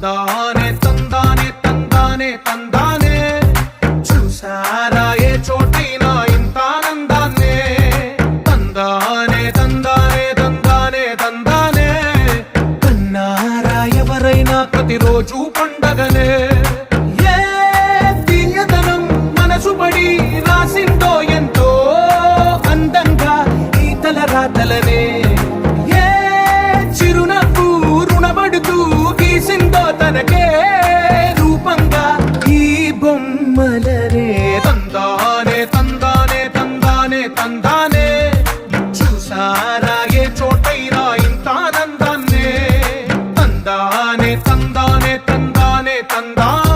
తందానే తందానే తందానే తందానే చూసారా ఏ చోటైనా ఇంత ఆనందాన్నే తందానే తందానే తందానే తందానే కన్నారా ఎవరైనా ప్రతిరోజు పండగనే ఏ తీయదనం మనసు పడి రాసిందో ఎంతో అందంగా ఈ తల రాతలనే ఏ చిరునవ్వు రుణపడుతూ గీసిందో తనకే రూపంగా ఈ బొమ్మలనే తందానే తందానే తందానే తందానే చూసారా ఏ చోటైనా ఇంత ఆనందాన్నే తందానే తందానే తందానే తందానే